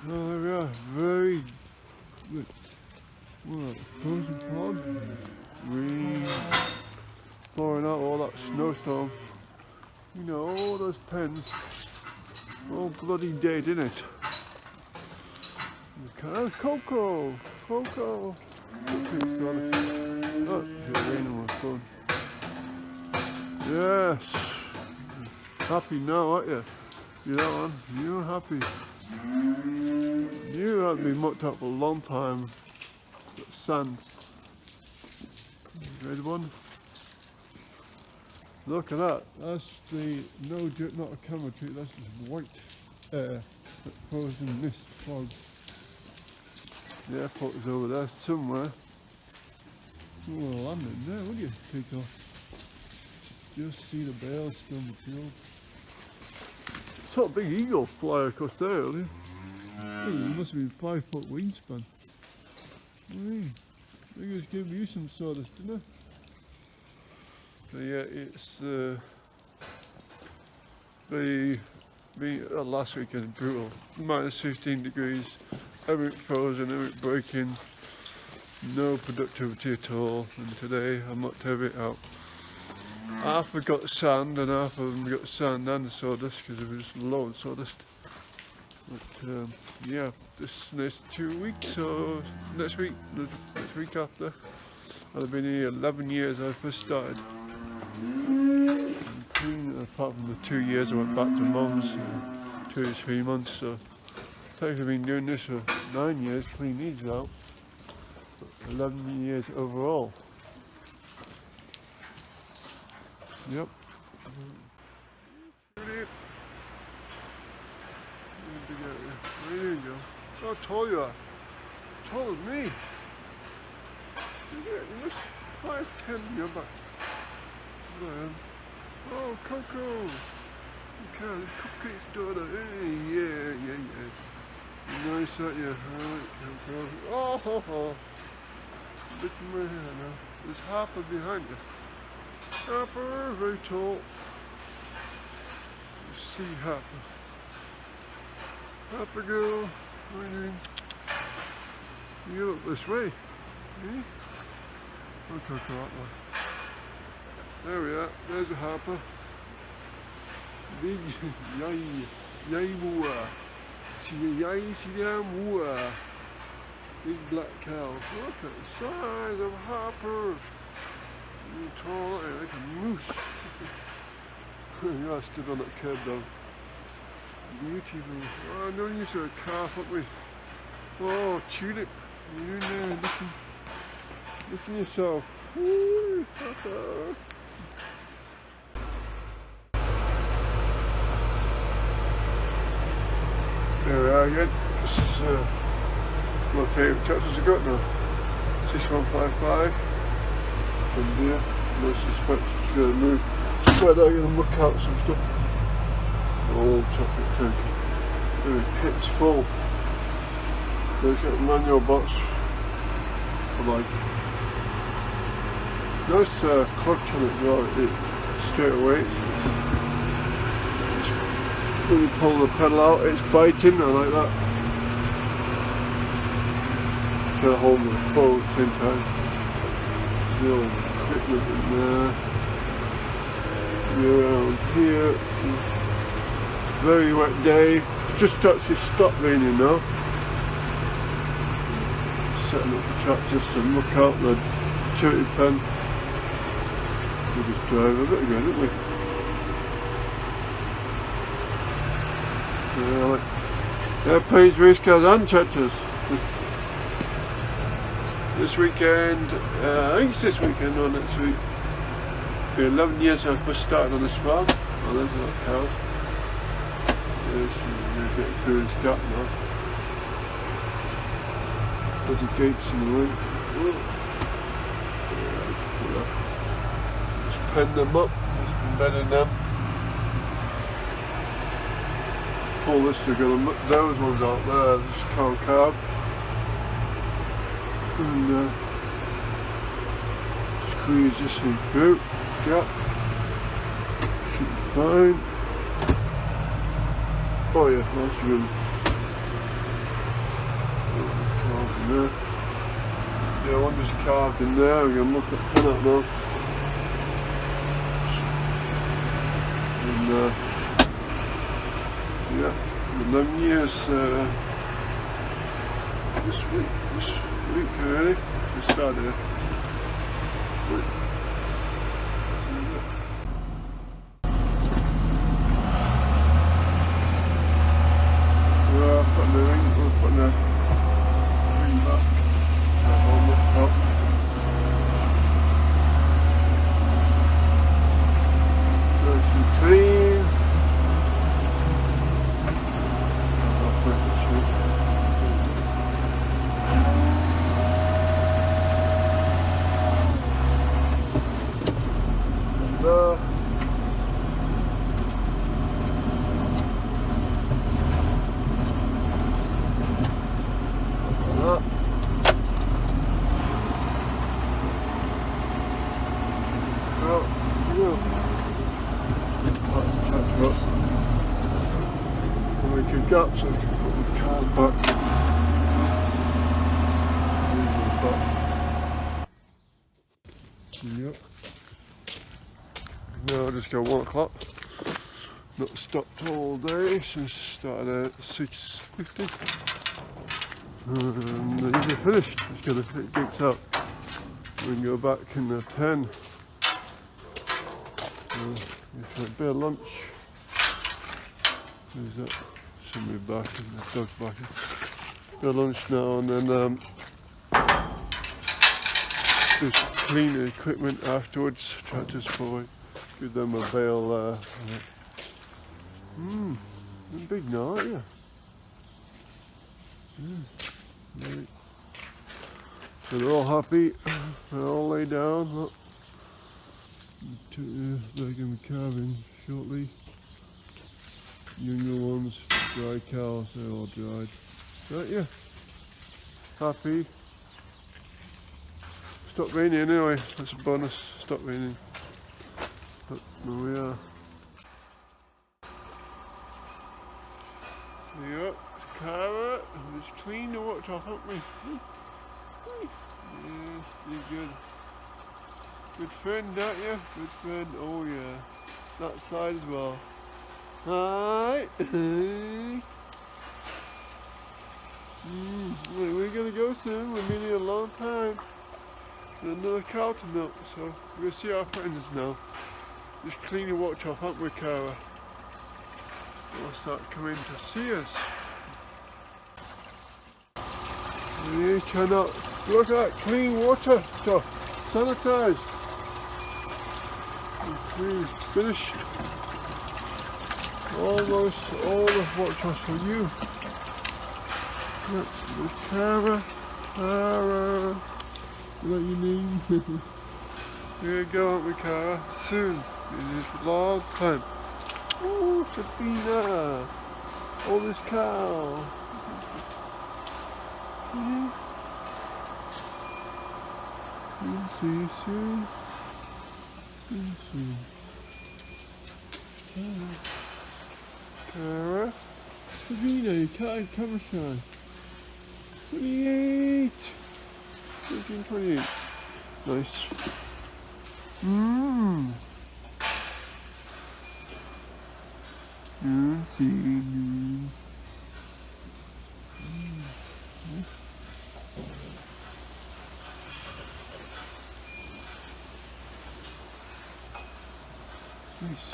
Oh, there we are. Very good. What? Frozen fog? Rain. Pouring out all that snowstorm. You know, all those pens. All bloody dead, innit? There's Coco! Coco! Oh, it's raining on my phone. Yes! Happy now, aren't you? You that one? You're happy. You haven't been mucked up for a long time. Got sand. Red one. Look at that. That's the not a camera trick. That's just white air that frozen mist fog. The airport is over there somewhere. You want to land in there, would you? Take off. Just see the bales still in the field. Saw a big eagle fly across there earlier. Oh, it must have been 5 foot wingspan. I think it was giving you some sawdust, didn't it? So yeah, it's last weekend brutal. Minus 15 degrees, everything frozen, everything breaking, no productivity at all. And today I mucked everything out. Half of got sand and half of them got sand and sawdust because it was low on sawdust. But yeah, this next 2 weeks or next week after. I've been here 11 years I first started. Apart from the 2 years I went back to Mum's, 2 to 3 months. So I've been doing this for 9 years, clean these out. 11 years overall. Yep. There you go. How tall you are. Tall as me. You must 5'10", you're back. Oh, Coco. Okay, it's Cupcake's daughter. Hey, yeah. You're nice, aren't you? Alright, Coco. Oh, ho, ho. Look at my hair now. There's Harper behind you. Harper, very tall. See Harper. Harper girl, what are you doing? You look this way. Eh? I'll go that way. There we are, there's a Harper. Big yay moor. See moor. Big black cow. Look at the size of Harper. Tall, like a moose. Yeah, I stood on that curb though. Beautiful. Oh, no use of a calf, haven't we? Oh, tulip. You're in there looking yourself. Woo. There we are again. This is my favourite chapters I've got now. 6155. From there, no suspect she's going to move. Spread out, going to muck out some stuff. Old chocolate cake. The pit's full. There's got a manual box for like nice clutch on it as well. Straight away. When you pull the pedal out, it's biting. I like that. Try to hold the bow at the same time. Little equipment in there. Around here. Very wet day. It's just actually stopped raining now. Setting up the tractor to look out the utility pen. We just drive a bit again, didn't we? Yeah, like airplanes, race cars and tractors. This weekend, I think it's this weekend or next week. It's been 11 years since I first started on this farm. Oh, there's that cow. Yeah, she's getting through this gap now. Put the gates in the way. Just pen them up, just bedding them. Pull this together. Those ones out there, just cow carb. And squeeze this thing through, gap, should be fine. Oh yeah, nice room. No. Yeah, one just carved in there. We can look at that now. And yeah, 11 years this week already. We started it. We're putting the ring back on the top. Nice and clean. Make a gap so we can put the card back. Yep. Now I just go 1 o'clock. Not stopped all day since started at 6:50. And these are finished. Just gonna take gigs out. We can go back in the pen. Just a bit of lunch. Who's that? Somebody back and the dog's back. Bit of lunch now and then just clean the equipment afterwards. Tractors forward. Give them a bale. You're big now, aren't you? Right. So they're all happy. They're all laid down. Look. They're going to be calving shortly. Younger ones, dry cows, they're all dried. Right, yeah. Happy. Stopped raining anyway, that's a bonus. Stopped raining. But there we are. Yep, it's Cara. Let's clean the watch off, haven't we? Yes, you're good. Good friend, aren't you? Good friend, oh yeah. That side as well. Hi. We're gonna go soon. We've been here a long time. There's another cow to milk, so we're gonna see our friends now. Just clean your watch off, haven't we, Cara? They'll start coming to see us. You cannot look at that clean water stuff, sanitized. We've finished. Almost all of watch was for you. Look, Cara. Is that your name? Here you go, aren't we, Cara? Soon. It is a long time. Oh, Sabina. Oh, this cow. We'll see you soon. We'll see. Cara. Sabina, you can't come shy. 28. 28. Nice. See you. Nice.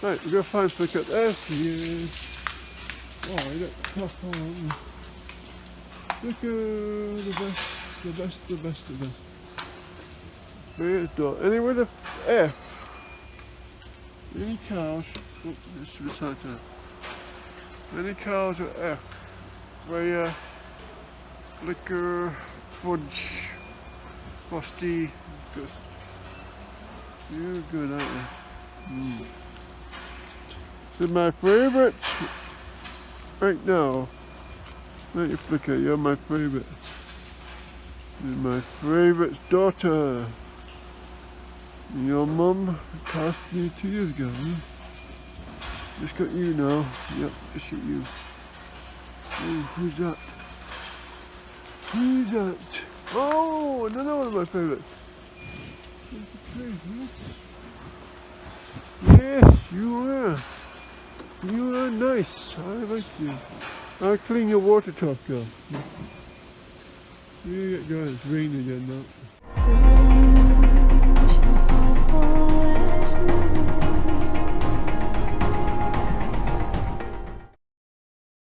Right, we're going to find something up there. She is. Oh, you look tough on. Look at the best of this. Where's dot? Any with a F? Any cows? Oh, this is beside that. Any cows with F? Raya, liquor, fudge, frosty. Good. You're good, aren't you? This is my favourite right now. Let you flicker, you're my favourite. This is my favourite daughter. Your mum passed me 2 years ago, huh? Just got you now. Yep, just got you. Oh, who's that? Who's that? Oh, another one of my favourites. Yes, you are. You are nice. I like you. I'll clean your water top, girl. You get going. It's raining again now.